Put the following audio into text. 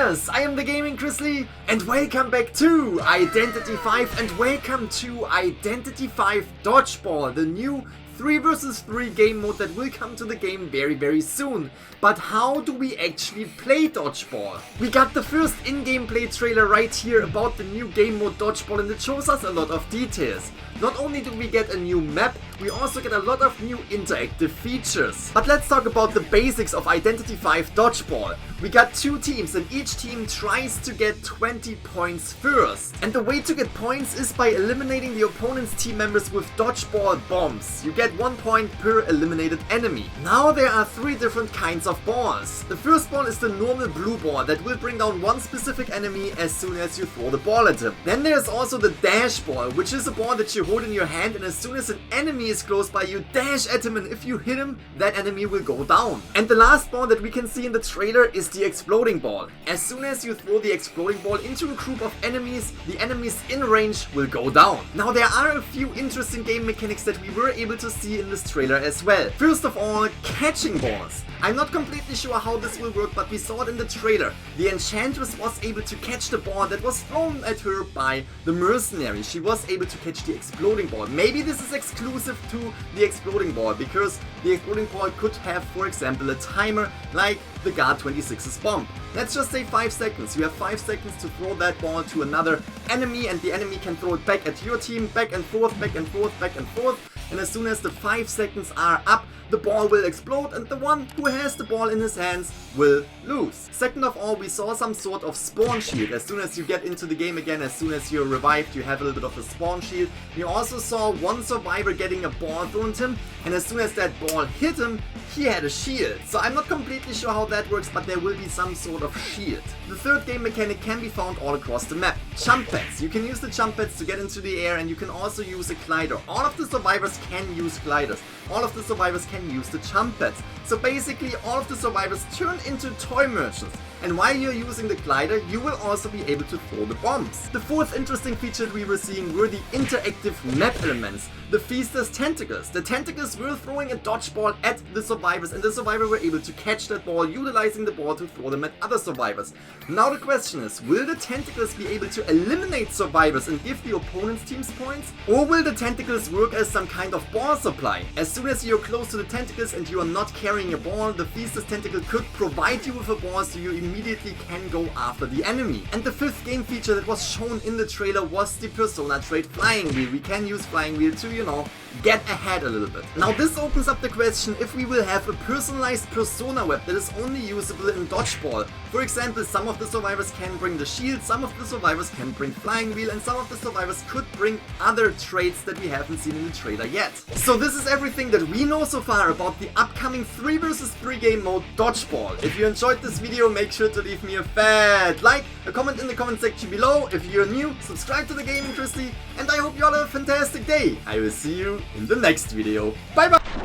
players, I am the Gaming-Grizzly and welcome back to Identity V and welcome to Identity V Dodgeball, the new 3 vs 3 game mode that will come to the game very soon. But how do we actually play Dodgeball? We got the first in-game play trailer right here about the new game mode Dodgeball and it shows us a lot of details. Not only do we get a new map, we also get a lot of new interactive features. But let's talk about the basics of Identity V Dodgeball. We got 2 teams and each team tries to get 20 points first. And the way to get points is by eliminating the opponent's team members with dodgeball bombs. You get 1 point per eliminated enemy. Now there are 3 different kinds of balls. The first ball is the normal blue ball that will bring down one specific enemy as soon as you throw the ball at him. Then there's also the dash ball, which is a ball that you hold in your hand and as soon as an enemy is close by you dash at him and if you hit him, that enemy will go down. And the last ball that we can see in the trailer is the exploding ball. As soon as you throw the exploding ball into a group of enemies, the enemies in range will go down. Now there are a few interesting game mechanics that we were able to see in this trailer as well. First of all, catching balls. I'm not completely sure how this will work, but we saw it in the trailer. The enchantress was able to catch the ball that was thrown at her by the mercenary. She was able to catch the exploding ball. Maybe this is exclusive to the exploding ball, because the exploding ball could have, for example, a timer like the Guard 26's bomb. Let's just say 5 seconds. You have 5 seconds to throw that ball to another enemy and the enemy can throw it back at your team, back and forth, back and forth, back and forth. And as soon as the 5 seconds are up, the ball will explode and the one who has the ball in his hands will lose. Second of all, we saw some sort of spawn shield. As soon as you get into the game again, as soon as you're revived, you have a little bit of a spawn shield. We also saw one survivor getting a ball thrown at him and as soon as that ball hit him, he had a shield. So I'm not completely sure how that works, but there will be some sort of shield. The third game mechanic can be found all across the map. Jump pads. You can use the jump pads to get into the air and you can also use a glider. All of the survivors can use gliders. All of the survivors can use the jump pads. So basically all of the survivors turn into toy merchants. And while you're using the glider, you will also be able to throw the bombs. The fourth interesting feature we were seeing were the interactive map elements. The Feaster's tentacles. The tentacles were throwing a dodgeball at the survivors and the survivor were able to catch that ball, utilizing the ball to throw them at other survivors. Now the question is, will the tentacles be able to eliminate survivors and give the opponent's teams points? Or will the tentacles work as some kind of ball supply? As soon as you're close to the tentacles and you are not carrying a ball, the Feaster's tentacle could provide you with a ball so you immediately can go after the enemy. And the 5th game feature that was shown in the trailer was the persona trait Flying Wheel. We can use Flying Wheel to, you know, get ahead a little bit. Now this opens up the question if we will have a personalized persona web that is only usable in Dodgeball. For example, some of the survivors can bring the shield, some of the survivors can bring Flying Wheel, and some of the survivors could bring other traits that we haven't seen in the trailer yet. So this is everything that we know so far about the upcoming 3 vs 3 game mode Dodgeball. If you enjoyed this video, make sure to leave me a fat like, a comment in the comment section below. If you're new, subscribe to the Gaming-Grizzly, and I hope you all have a fantastic day. I will see you in the next video. Bye bye!